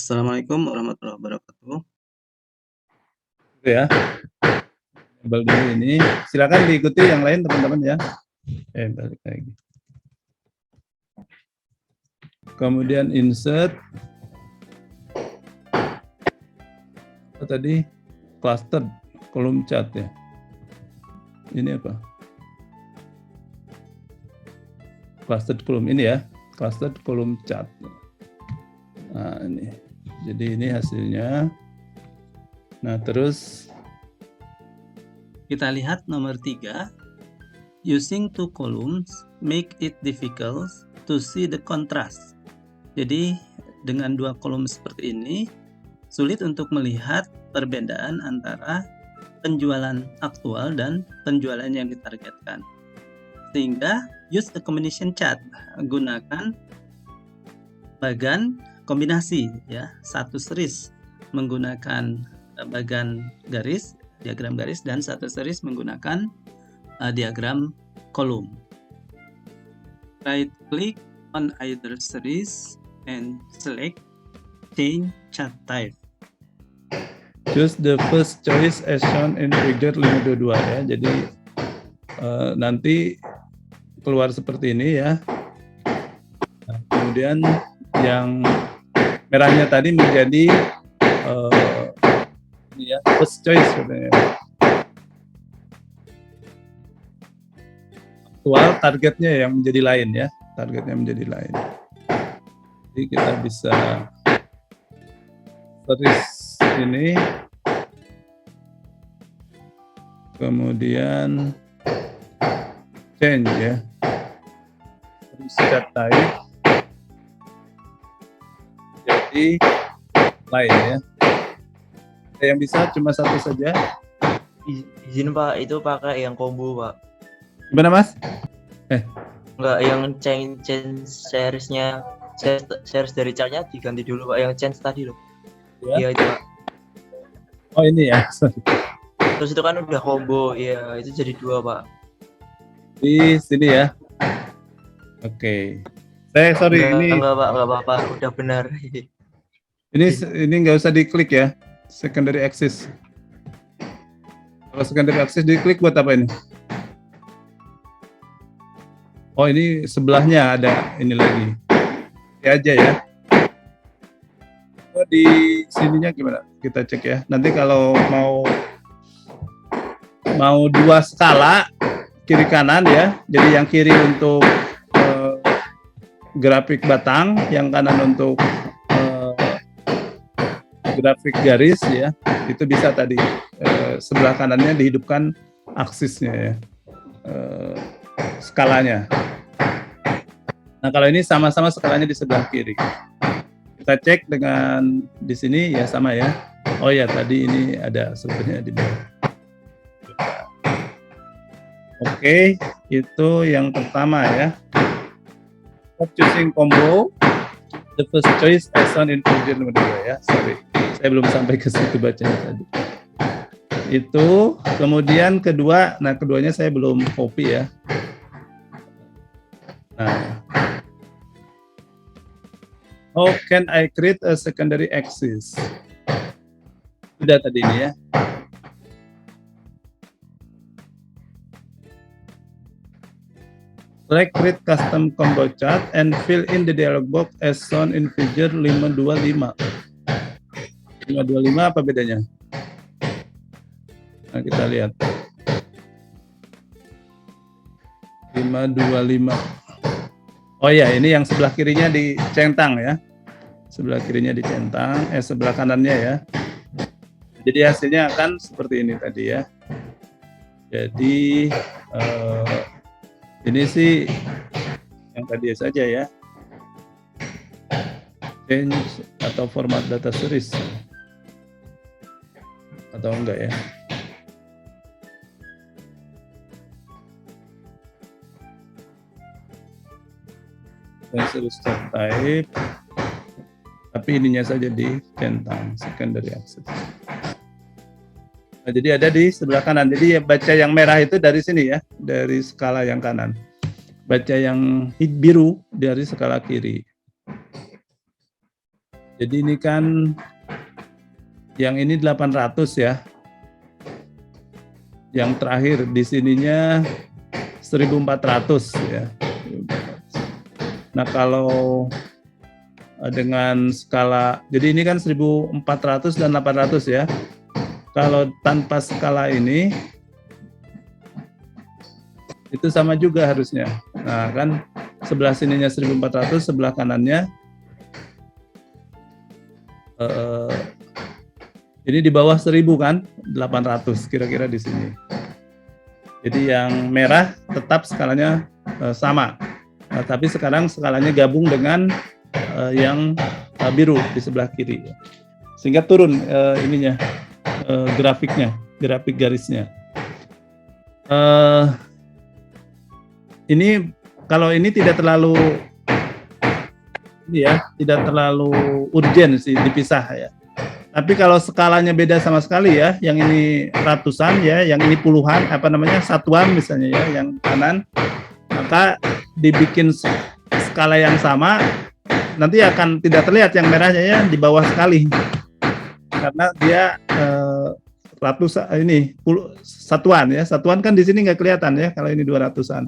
Assalamualaikum warahmatullahi wabarakatuh. Itu ya. Label dulu ini. Silakan diikuti yang lain teman-teman ya. Balik lagi. Kemudian insert. Apa tadi? Clustered column chart ya. Ini apa? Clustered column ini ya. Clustered column chart. Nah, ini. Jadi ini hasilnya. Nah, terus kita lihat nomor 3. Using two columns make it difficult to see the contrast. Jadi dengan dua kolom seperti ini sulit untuk melihat perbedaan antara penjualan aktual dan penjualan yang ditargetkan. Sehingga use a combination chart, gunakan bagan kombinasi ya, satu series menggunakan bagan garis, diagram garis, dan satu series menggunakan diagram kolom. Right click on either series and select change chart type. Choose the first choice as shown in figure 522 ya. Jadi nanti keluar seperti ini ya. Nah, kemudian yang merahnya tadi menjadi ya, first choice katanya. Aktual targetnya yang menjadi lain ya. Targetnya menjadi lain. Jadi kita bisa series ini, kemudian change ya, set type jadi lain ya. Yang bisa cuma satu saja. Izin Pak, itu pakai yang combo Pak. Gimana Mas? Enggak, yang change seriesnya, series dari chartnya diganti dulu Pak, yang change tadi loh. Iya itu Pak. Oh ini ya. Terus itu kan udah combo, ya itu jadi 2 Pak. Di sini ya. Oke. Sorry ini. Enggak Pak, enggak apa-apa, udah benar. Ini nggak usah diklik ya. Secondary axis. Kalau secondary axis diklik buat apa ini? Oh ini sebelahnya ada ini lagi. Ini aja ya. Oh, di sininya gimana? Kita cek ya. Nanti kalau mau dua skala kiri kanan ya. Jadi yang kiri untuk grafik batang, yang kanan untuk grafik garis ya. Itu bisa tadi sebelah kanannya dihidupkan aksisnya ya. Skalanya. Nah, kalau ini sama-sama skalanya di sebelah kiri. Kita cek dengan di sini ya sama ya. Oh ya, tadi ini ada sebetulnya di bawah. Oke, itu yang pertama ya. Choosing combo, the first choice as shown in figure nomor 2 ya. Sorry, saya belum sampai ke situ bacanya tadi. Itu, kemudian kedua, nah keduanya saya belum copy ya. Nah, how can I create a secondary axis? Sudah tadi ini ya. Select create custom combo chart and fill in the dialog box as shown in figure 525. 525 apa bedanya? Nah, kita lihat. 525. Oh ya, ini yang sebelah kirinya dicentang ya. Sebelah kirinya dicentang, sebelah kanannya ya. Jadi hasilnya akan seperti ini tadi ya. Jadi ini sih yang tadi saja ya. Change atau format data series. Atau enggak ya. Series type, tapi ininya saja dicentang secondary access. Nah, jadi ada di sebelah kanan. Jadi ya baca yang merah itu dari sini ya, dari skala yang kanan. Baca yang biru dari skala kiri. Jadi ini kan yang ini 800 ya. Yang terakhir di sininya 1400 ya. Nah, kalau dengan skala, jadi ini kan 1400 dan 800 ya. Kalau tanpa skala ini itu sama juga harusnya. Nah, kan sebelah sininya 1400, sebelah kanannya ini di bawah 1000 kan, 800 kira-kira di sini. Jadi yang merah tetap skalanya sama. Nah, tapi sekarang skalanya gabung dengan yang biru di sebelah kiri. Sehingga turun ininya, grafiknya, grafik garisnya. Ini kalau ini tidak terlalu tidak terlalu urgen sih dipisah ya. Tapi kalau skalanya beda sama sekali ya, yang ini ratusan ya, yang ini puluhan, satuan misalnya ya, yang kanan, maka dibikin skala yang sama, nanti akan tidak terlihat yang merahnya ya di bawah sekali, karena dia satuan ya, satuan kan di sini nggak kelihatan ya kalau ini 200-an.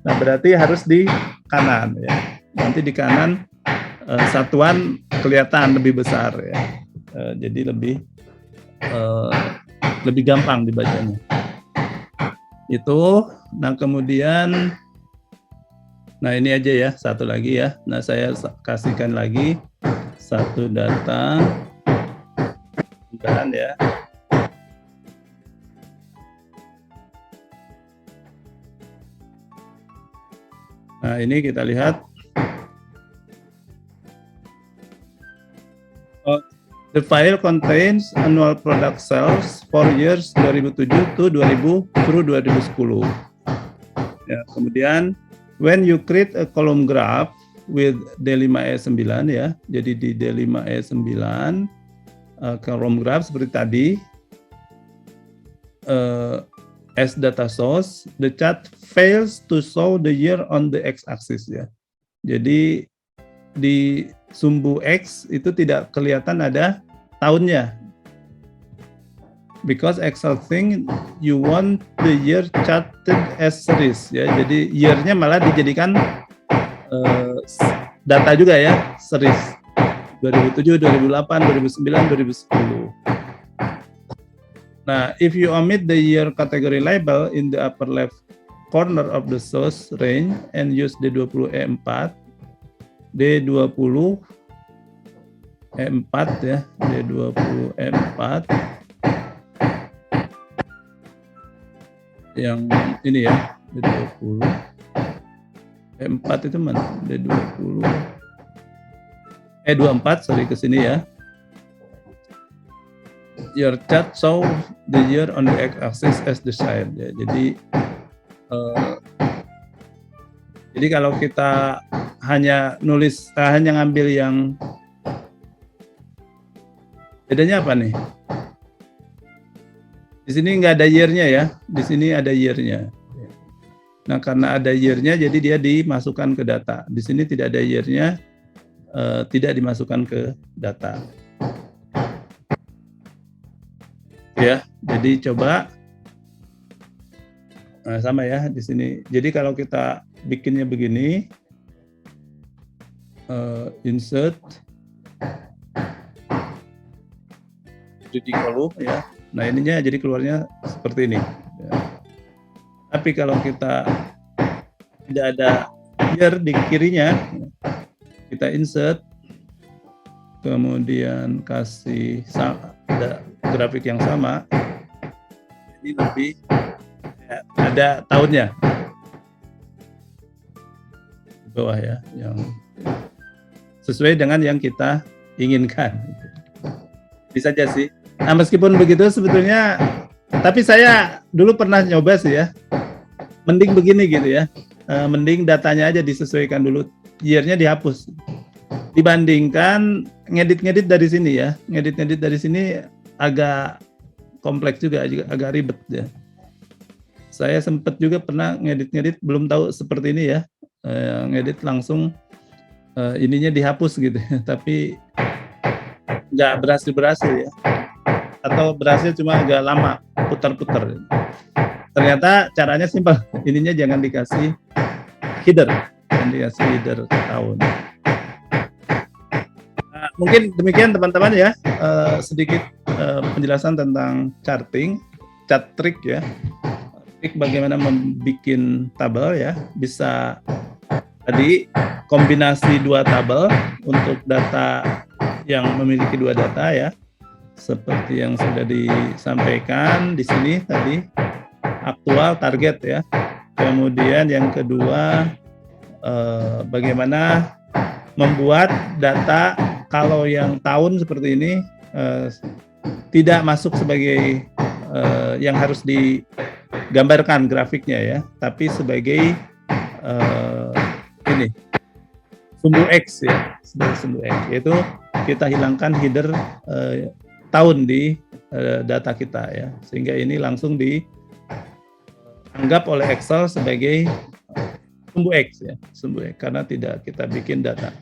Nah, berarti harus di kanan ya, nanti di kanan satuan kelihatan lebih besar ya. Jadi lebih gampang dibacanya. Itu. Nah, kemudian ini aja ya, satu lagi ya. Nah, saya kasihkan lagi satu data tambahan ya. Nah, ini kita lihat. The file contains annual product sales for years 2007 to 2000 through 2010. Ya, kemudian when you create a column graph with D5E9 ya, jadi di D5E9 column graph seperti tadi, as data source, the chart fails to show the year on the x-axis ya. Jadi di sumbu X itu tidak kelihatan ada tahunnya, because Excel think you want the year charted as series ya, jadi year-nya malah dijadikan data juga ya, series 2007, 2008, 2009, 2010. Nah, if you omit the year category label in the upper left corner of the source range and use D20E4 D20E4 ya, D20E4 yang ini ya, D20 E4 itu mana? D20 E24, sorry, ke sini ya. Your chart show the year on the x-axis as desired ya. Jadi kalau kita hanya ngambil yang bedanya apa nih? Di sini nggak ada year-nya ya, di sini ada year-nya. Nah, karena ada year-nya, jadi dia dimasukkan ke data. Di sini tidak ada year-nya, tidak dimasukkan ke data. Ya, jadi coba sama ya di sini. Jadi kalau kita bikinnya begini, insert jadi kolom ya. Nah, ininya jadi keluarnya seperti ini ya. Tapi kalau kita tidak ada year di kirinya, kita insert, kemudian kasih ada grafik yang sama, ini lebih ya, ada tahunnya di bawah ya, yang sesuai dengan yang kita inginkan. Bisa aja sih. Nah, meskipun begitu sebetulnya, tapi saya dulu pernah nyoba sih ya, mending begini gitu ya, mending datanya aja disesuaikan dulu, year-nya dihapus, dibandingkan ngedit dari sini ya. Ngedit dari sini agak kompleks juga, agak ribet ya. Saya sempat juga pernah ngedit belum tahu seperti ini ya, ngedit langsung ininya dihapus gitu ya, tapi nggak berhasil ya, atau berhasil cuma agak lama putar-putar. Ternyata caranya simpel, ininya jangan dikasih header, jangan dikasih header tahun. Nah, mungkin demikian teman-teman ya, sedikit penjelasan tentang chart trick ya, trik bagaimana membuat tabel ya, bisa tadi kombinasi dua tabel untuk data yang memiliki dua data ya, seperti yang sudah disampaikan di sini tadi, aktual, target ya. Kemudian yang kedua, bagaimana membuat data kalau yang tahun seperti ini tidak masuk sebagai yang harus digambarkan grafiknya ya, tapi sebagai ini sumbu X ya, sebagai sumbu X, yaitu kita hilangkan header tahun di data kita ya, sehingga ini langsung dianggap oleh Excel sebagai sumbu X ya, sumbu X, karena tidak kita bikin data.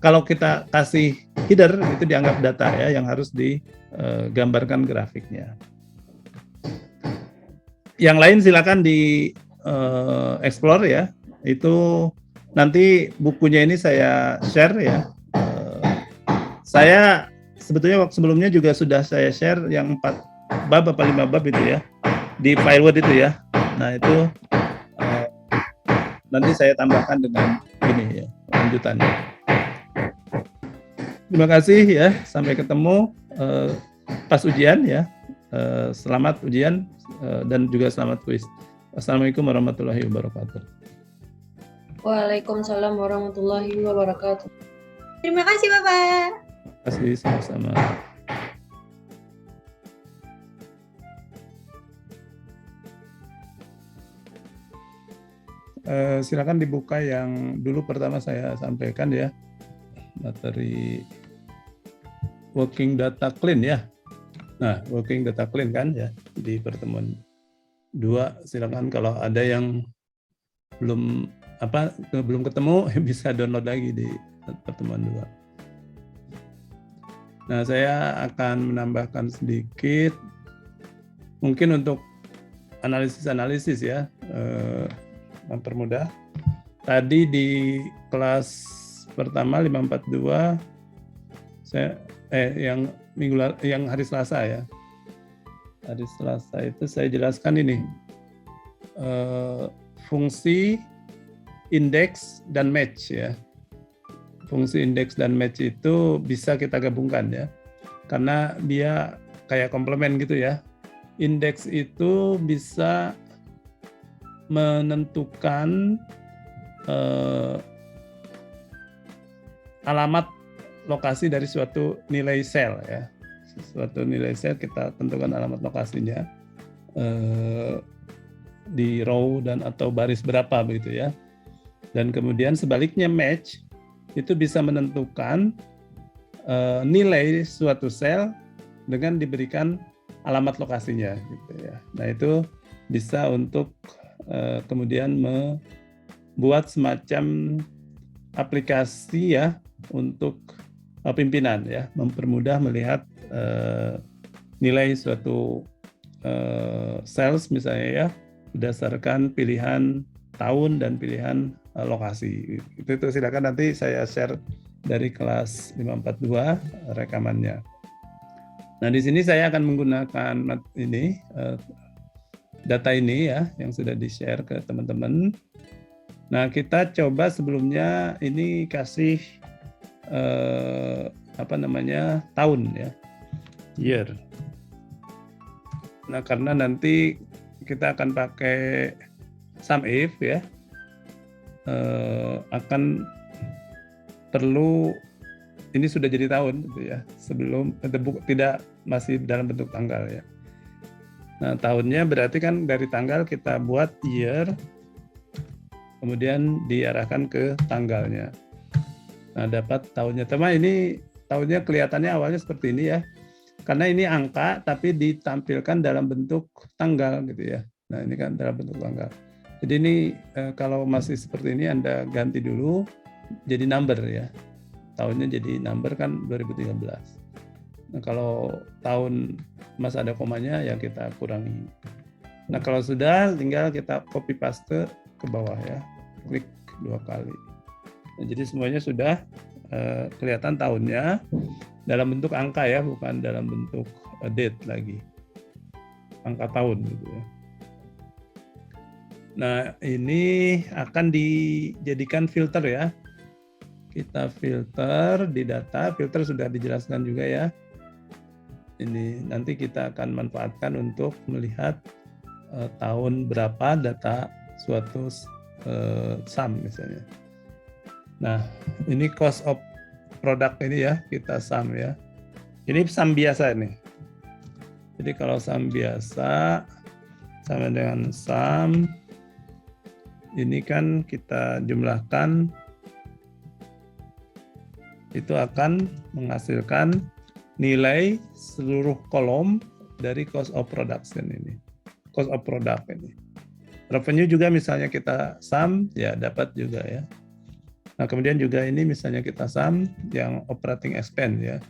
Kalau kita kasih header itu dianggap data ya, yang harus digambarkan grafiknya. Yang lain silakan di explore ya, itu nanti bukunya ini saya share ya. Saya sebetulnya waktu sebelumnya juga sudah saya share yang 4 bab apa 5 bab itu ya, di file Word itu ya. Nah itu nanti saya tambahkan dengan ini ya, lanjutannya. Terima kasih ya, sampai ketemu pas ujian ya. Selamat ujian dan juga selamat kuis. Assalamualaikum warahmatullahi wabarakatuh. Waalaikumsalam warahmatullahi wabarakatuh. Terima kasih Bapak. Terima kasih, sama-sama. Silakan dibuka yang dulu pertama saya sampaikan ya, materi working data clean ya. Nah, working data clean kan ya, di pertemuan 2, silakan kalau ada yang belum ketemu bisa download lagi di pertemuan 2. Nah, saya akan menambahkan sedikit mungkin untuk analisis ya, mempermudah. Tadi di kelas pertama 542 saya yang hari Selasa ya. Hari Selasa itu saya jelaskan ini fungsi indeks dan match ya. Fungsi indeks dan match itu bisa kita gabungkan ya, karena dia kayak komplement gitu ya. Indeks itu bisa menentukan alamat lokasi dari suatu nilai sel ya. Suatu nilai sel kita tentukan alamat lokasinya di row dan atau baris berapa begitu ya. Dan kemudian sebaliknya match itu bisa menentukan nilai suatu sel dengan diberikan alamat lokasinya gitu ya. Nah, itu bisa untuk kemudian membuat semacam aplikasi ya untuk pimpinan ya, mempermudah melihat nilai suatu sales misalnya ya, berdasarkan pilihan tahun dan pilihan lokasi. Itu silakan nanti saya share dari kelas 542 rekamannya. Nah, di sini saya akan menggunakan ini data ini ya, yang sudah di-share ke teman-teman. Nah, kita coba sebelumnya ini kasih tahun ya, year. Nah, karena nanti kita akan pakai sum if ya, akan perlu ini sudah jadi tahun gitu ya, sebelum tidak masih dalam bentuk tanggal ya. Nah, tahunnya berarti kan dari tanggal kita buat year, kemudian diarahkan ke tanggalnya. Nah, dapat tahunnya. Teman, ini tahunnya kelihatannya awalnya seperti ini ya, karena ini angka tapi ditampilkan dalam bentuk tanggal gitu ya. Nah, ini kan dalam bentuk tanggal. Jadi ini kalau masih seperti ini Anda ganti dulu jadi number ya. Tahunnya jadi number kan 2013. Nah, kalau tahun masih ada komanya ya kita kurangi. Nah, kalau sudah tinggal kita copy paste ke bawah ya. Klik 2 kali. Nah, jadi semuanya sudah kelihatan tahunnya dalam bentuk angka ya, bukan dalam bentuk date lagi. Angka tahun gitu ya. Nah, ini akan dijadikan filter ya. Kita filter di data, filter sudah dijelaskan juga ya. Ini nanti kita akan manfaatkan untuk melihat tahun berapa data suatu sum misalnya. Nah, ini cost of product ini ya, kita sum ya. Ini sum biasa nih. Jadi kalau sum biasa sama dengan sum, ini kan kita jumlahkan, itu akan menghasilkan nilai seluruh kolom dari cost of production ini. Cost of product ini. Revenue juga misalnya kita sum, ya dapat juga ya. Nah, kemudian juga ini misalnya kita sum yang operating expense ya.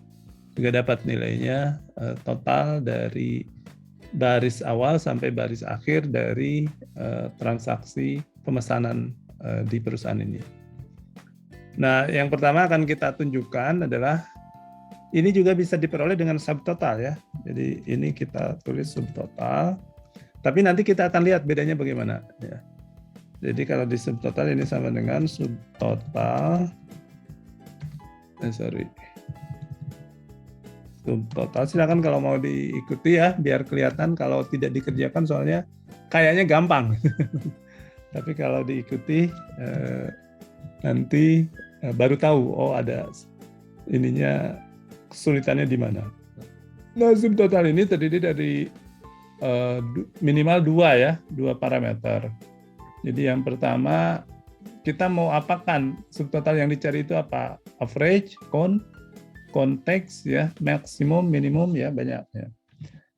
Juga dapat nilainya total dari baris awal sampai baris akhir dari transaksi pemesanan di perusahaan ini. Nah, yang pertama akan kita tunjukkan adalah ini juga bisa diperoleh dengan subtotal ya. Jadi ini kita tulis subtotal. Tapi nanti kita akan lihat bedanya bagaimana ya. Jadi kalau di subtotal ini sama dengan subtotal. Subtotal silakan kalau mau diikuti ya, biar kelihatan. Kalau tidak dikerjakan soalnya kayaknya gampang. Tapi kalau diikuti nanti baru tahu oh ada ininya, kesulitannya di mana. Nah, subtotal ini terdiri dari minimal 2 parameter. Jadi yang pertama kita mau apakan subtotal yang dicari itu apa? Average, konteks ya, maksimum, minimum ya, banyak ya.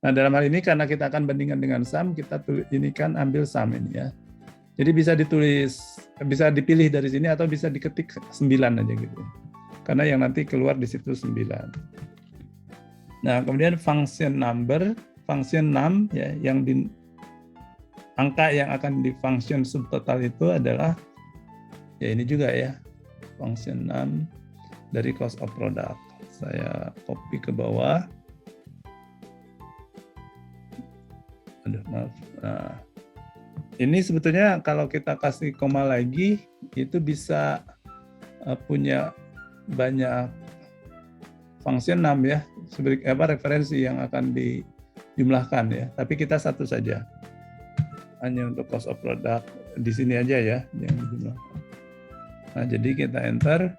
Nah, dalam hal ini karena kita akan bandingkan dengan sum, kita ini kan ambil sum ini ya. Jadi bisa ditulis, bisa dipilih dari sini atau bisa diketik 9 aja gitu. Karena yang nanti keluar di situ 9. Nah, kemudian function number, function num ya, yang di angka yang akan di function subtotal itu adalah ya ini juga ya, function num dari cost of product. Saya copy ke bawah. Aduh, maaf. Nah, ini sebetulnya kalau kita kasih koma lagi itu bisa punya banyak function num ya, sebagai referensi yang akan dijumlahkan ya. Tapi kita satu saja. Hanya untuk cost of product di sini aja ya yang dijumlahkan. Nah, jadi kita enter.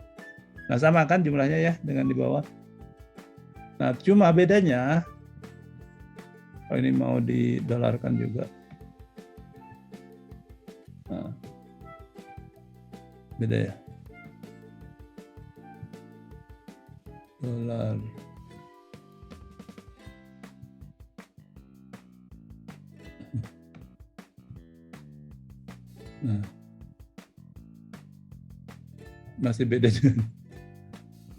Nah, sama kan jumlahnya ya dengan di bawah. Nah, cuma bedanya kalau ini mau didolarkan juga. Nah, beda ya. Dolar. Nah, masih beda juga.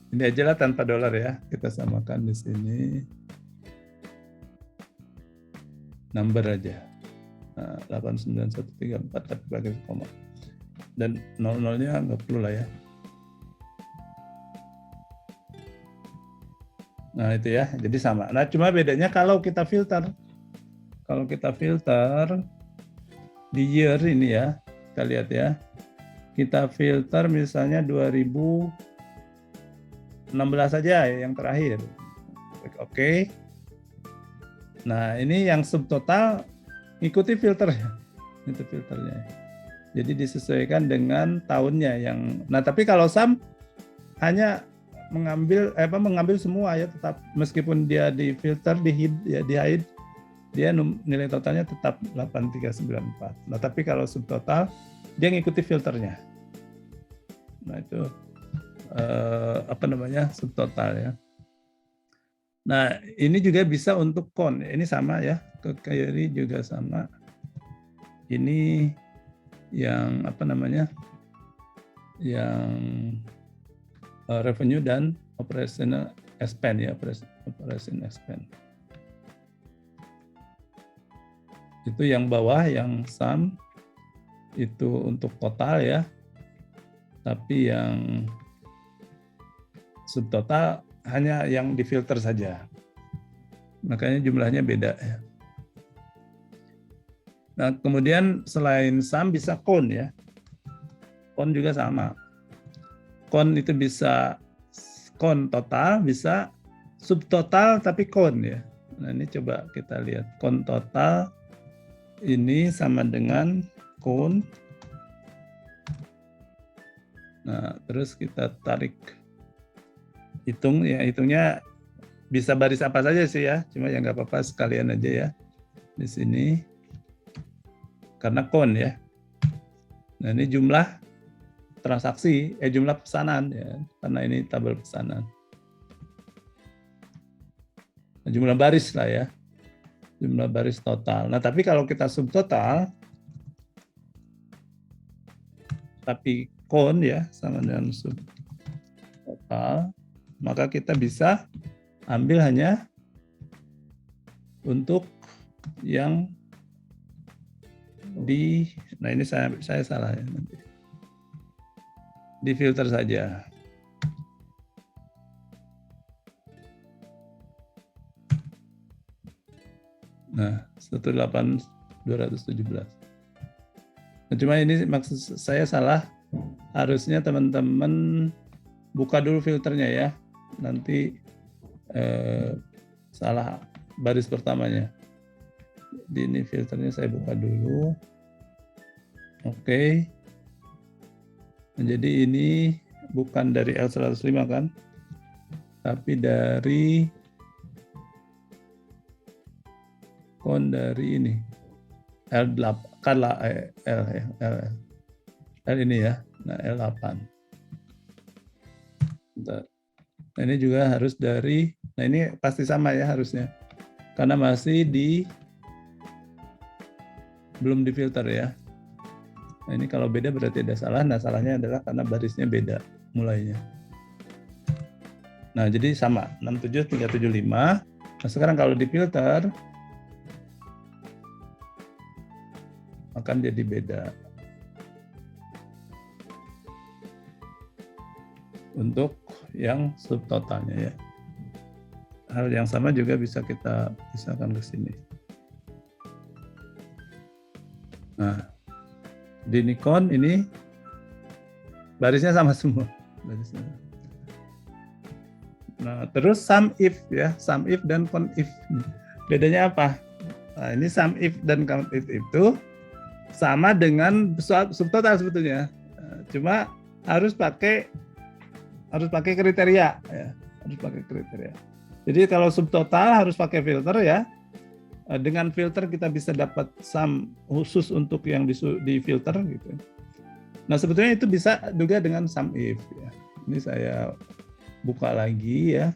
Ini aja lah tanpa dolar ya, kita samakan di sini. Number aja. Nah, 89134 tapi pakai koma. Dan 00-nya nggak perlu lah ya. Nah, itu ya, jadi sama. Nah, cuma bedanya kalau kita filter. Kalau kita filter di year ini ya, kita lihat ya. Kita filter misalnya 2016 saja yang terakhir. Oke. Nah, ini yang subtotal ikuti filternya. Itu filternya. Jadi disesuaikan dengan tahunnya yang. Nah, tapi kalau sum hanya mengambil semua ya, tetap meskipun dia di filter, di hide, dia nilai totalnya tetap 8394. Nah, tapi kalau subtotal dia ngikuti filternya. Nah, itu subtotal ya. Nah, ini juga bisa untuk con. Ini sama ya, ke query juga sama. Ini yang yang revenue dan operational expense ya, operation expense. Itu yang bawah, yang sum itu untuk total ya. Tapi yang subtotal hanya yang difilter saja. Makanya jumlahnya beda ya. Nah, kemudian selain sum bisa con ya. Con juga sama. Con itu bisa con total, bisa subtotal tapi con ya. Nah, ini coba kita lihat. Con total ini sama dengan con. Nah, terus kita tarik hitung ya, hitungnya bisa baris apa saja sih ya, cuma ya nggak apa-apa sekalian aja ya di sini karena con ya. Nah, ini jumlah transaksi, jumlah pesanan ya, karena ini tabel pesanan. Nah, jumlah baris lah ya, jumlah baris total. Nah, tapi kalau kita subtotal, tapi con ya sama dengan subtotal, maka kita bisa ambil hanya untuk yang di, nah ini saya salah ya nanti. Di filter saja. Nah, 108.217. Nah, cuma ini maksud saya salah. Harusnya teman-teman buka dulu filternya ya. Nanti salah baris pertamanya. Di ini filternya saya buka dulu. Oke. Jadi ini bukan dari L105 kan, tapi dari kon dari ini L8 kan lah L ini ya. Nah, L8. Bentar. Nah, ini juga harus dari, nah ini pasti sama ya harusnya. Karena masih belum difilter ya. Nah, ini kalau beda berarti ada salah. Nah, salahnya adalah karena barisnya beda mulainya. Nah, jadi sama 67375. Nah, sekarang kalau difilter akan jadi beda. Untuk yang subtotalnya ya. Hal yang sama juga bisa kita pisahkan ke sini. Nah, di Nikon ini barisnya sama semua. Barisnya. Nah, terus sum if ya, sum if dan count if. Bedanya apa? Nah, ini sum if dan count if itu sama dengan subtotal sebetulnya. Nah, cuma harus pakai kriteria ya, harus pakai kriteria. Jadi kalau subtotal harus pakai filter ya. Dengan filter kita bisa dapat sum khusus untuk yang di filter gitu. Nah, sebetulnya itu bisa juga dengan sum if ya. Ini saya buka lagi ya.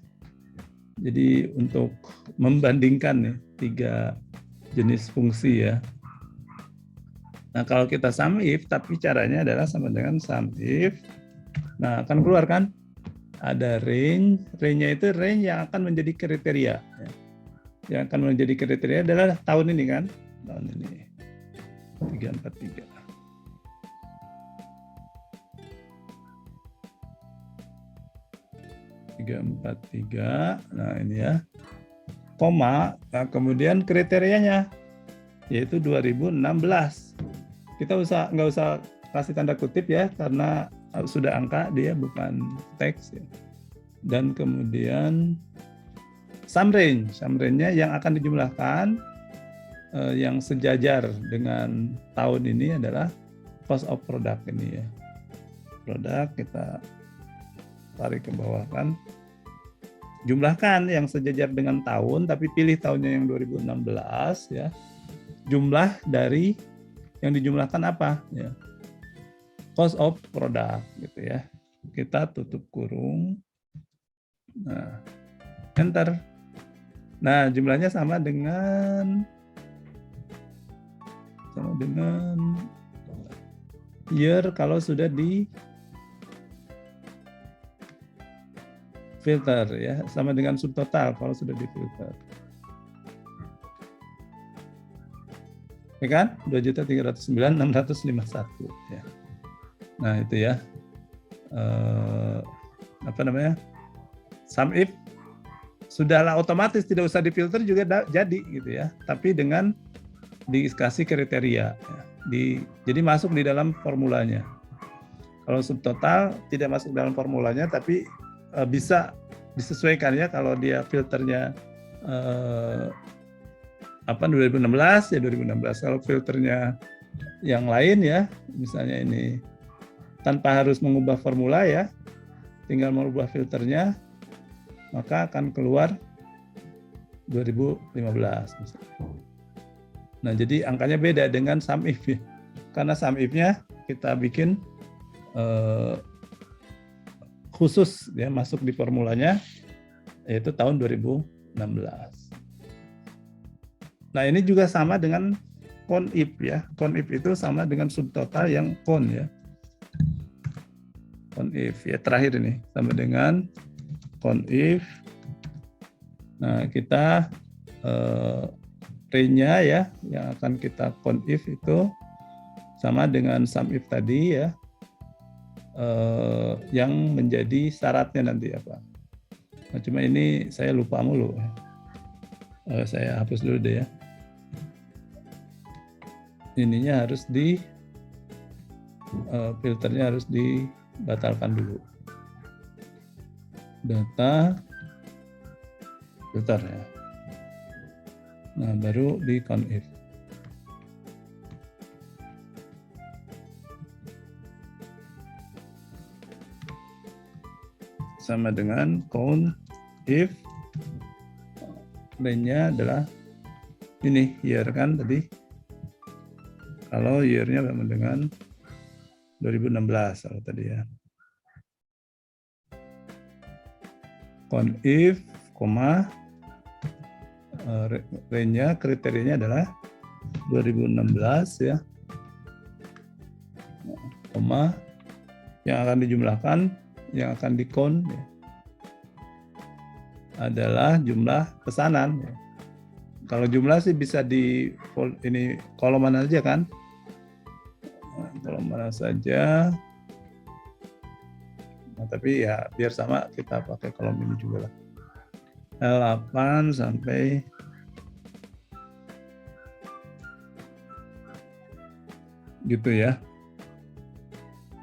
Jadi untuk membandingkan nih 3 jenis fungsi ya. Nah, kalau kita sum if tapi caranya adalah sama dengan sum if. Nah, akan keluar kan? Ada range-nya itu range yang akan menjadi kriteria. Ya. Yang akan menjadi kriteria adalah tahun ini kan, tahun ini 343. Nah ini ya, koma. Nah, kemudian kriterianya yaitu 2016. Kita nggak usah kasih tanda kutip ya, karena sudah angka dia bukan teks ya. Dan kemudian sum range-nya yang akan dijumlahkan yang sejajar dengan tahun ini adalah cost of product ini ya. Produk kita tarik ke bawah kan. Jumlahkan yang sejajar dengan tahun tapi pilih tahunnya yang 2016 ya. Jumlah dari yang dijumlahkan apa ya? Cost of product gitu ya. Kita tutup kurung. Nah, enter. Nah, jumlahnya sama dengan year kalau sudah filter ya, sama dengan subtotal kalau sudah difilter. Ya kan? 2.309.651 ya. Nah, itu ya. Sum if sudahlah otomatis tidak usah difilter juga jadi gitu ya. Tapi dengan dikasih kriteria ya. Jadi masuk di dalam formulanya. Kalau subtotal tidak masuk dalam formulanya tapi bisa disesuaikan ya, kalau dia filternya 2016 ya 2016. Kalau filternya yang lain ya, misalnya ini tanpa harus mengubah formula ya, tinggal merubah filternya, maka akan keluar 2015 misalnya. Nah, jadi angkanya beda dengan sum if ya. Karena sum if-nya kita bikin khusus ya, masuk di formulanya yaitu tahun 2016. Nah, ini juga sama dengan con if ya. Con if itu sama dengan subtotal yang con ya. Con if ya, terakhir ini sama dengan con if. Nah, kita range-nya ya yang akan kita con if itu sama dengan sum if tadi ya. Yang menjadi syaratnya nanti apa. Nah, cuma ini saya lupa mulu. Saya hapus dulu deh ya. Ininya harus filternya harus dibatalkan dulu. Data filter ya. Nah, baru di con if. Sama dengan count if range-nya adalah ini year kan tadi. Kalau year-nya sama dengan 2016 kalau tadi ya. Count if, range-nya kriterianya adalah 2016 ya. Yang akan dijumlahkan, yang akan di-count ya, adalah jumlah pesanan. Kalau jumlah sih bisa di ini kolom mana aja kan? Kolom mana saja. Nah, tapi ya biar sama kita pakai kolom ini juga lah. L8 sampai gitu ya.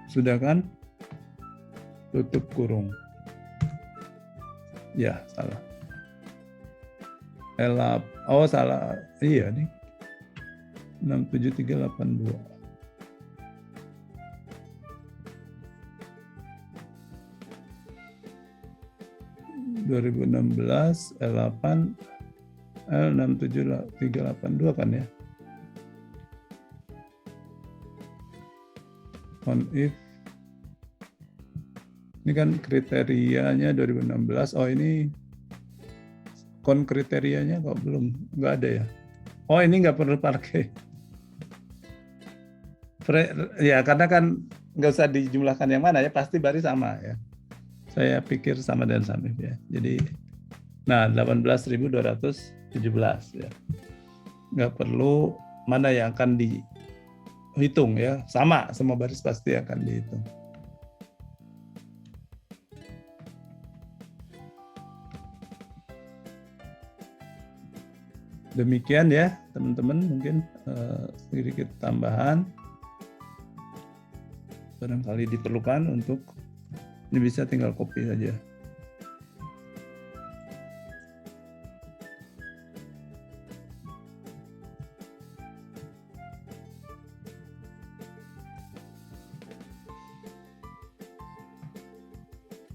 Sudah kan? Tutup kurung. Ya, salah. Oh, salah. Iya nih. 67382. (2016) L8 L67382 kan ya. On if ini kan kriterianya 2016. Oh, ini kon kriterianya kok belum, nggak ada ya. Oh, ini nggak perlu pakai. Ya, karena kan nggak usah dijumlahkan yang mana ya, pasti baris sama ya. Saya pikir sama dan sama ya. Jadi, nah 18.217 ya. Nggak perlu mana yang akan dihitung ya, sama semua baris pasti akan dihitung. Demikian ya teman-teman, mungkin sedikit tambahan barangkali diperlukan untuk ini, bisa tinggal copy saja.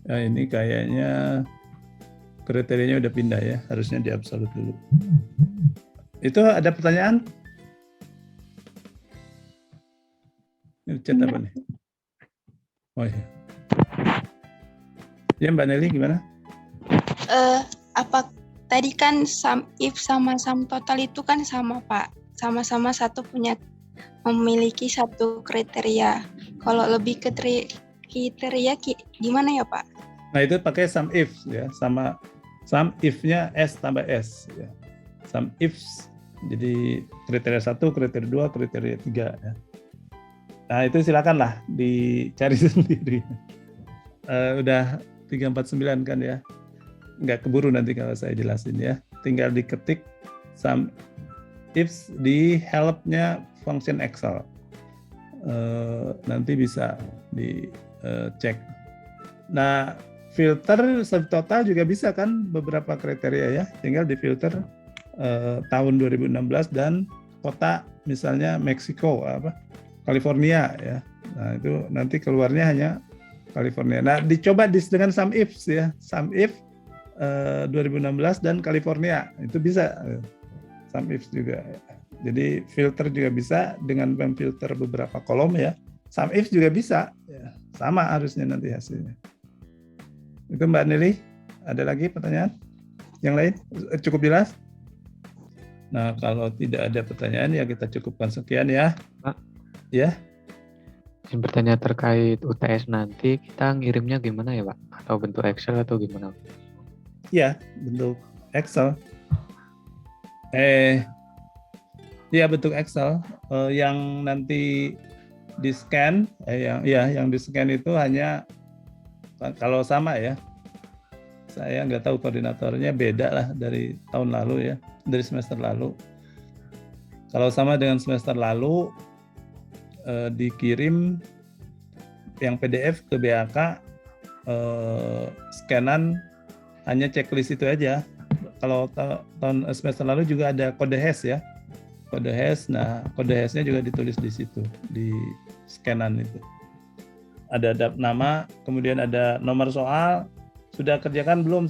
Nah, ini kayaknya kriterianya udah pindah ya, harusnya di absolut dulu. Itu ada pertanyaan? Ini chat apa nih? Oh iya. Ya Mbak Nelly gimana? Apa tadi kan sum if sama sum total itu kan sama Pak, sama-sama memiliki satu kriteria. Kalau lebih ke kriteria gimana ya Pak? Nah, itu pakai sum if ya, sama sum if-nya S tambah S ya. Sum ifs. Jadi kriteria 1, kriteria 2, kriteria 3 ya. Nah, itu silakanlah dicari sendiri. Udah 349 kan ya. Nggak keburu nanti kalau saya jelasin ya. Tinggal diketik sum ifs di help-nya function Excel. Nanti bisa dicek. Nah, filter subtotal juga bisa kan beberapa kriteria ya. Tinggal difilter tahun 2016 dan kota misalnya Meksiko California ya. Nah, itu nanti keluarnya hanya California. Nah, dicoba dengan sum ifs ya. Sum if 2016 dan California. Itu bisa sum ifs juga. Jadi filter juga bisa dengan memfilter beberapa kolom ya. Sum ifs juga bisa ya. Sama harusnya nanti hasilnya. Itu Mbak Nili, ada lagi pertanyaan? Yang lain cukup jelas? Nah, kalau tidak ada pertanyaan ya kita cukupkan sekian ya. Pak. Ya. Yang bertanya terkait UTS nanti, kita ngirimnya gimana ya Pak? Atau bentuk Excel atau gimana? Iya, bentuk Excel. Iya, bentuk Excel. Yang nanti di-scan, yang di-scan itu hanya kalau sama ya. Saya nggak tahu koordinatornya, beda lah dari tahun lalu ya, dari semester lalu. Kalau sama dengan semester lalu, dikirim yang PDF ke BAK, scanan hanya checklist itu aja. Kalau tahun semester lalu juga ada kode HASH ya, kode HASH. Nah, kode HASH-nya juga ditulis di situ, di scanan itu. Ada nama, kemudian ada nomor soal, sudah kerjakan belum,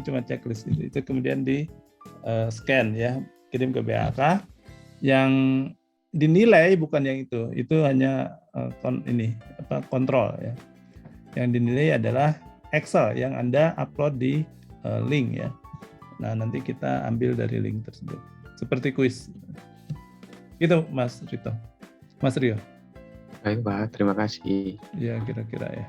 cuma checklist itu kemudian di scan ya, kirim ke BAK. Yang dinilai bukan yang itu hanya kontrol ya. Yang dinilai adalah Excel yang Anda upload di link ya. Nah, nanti kita ambil dari link tersebut. Seperti kuis. Gitu Mas Rito. Mas Rio. Baik Pak, terima kasih. Ya, kira-kira ya.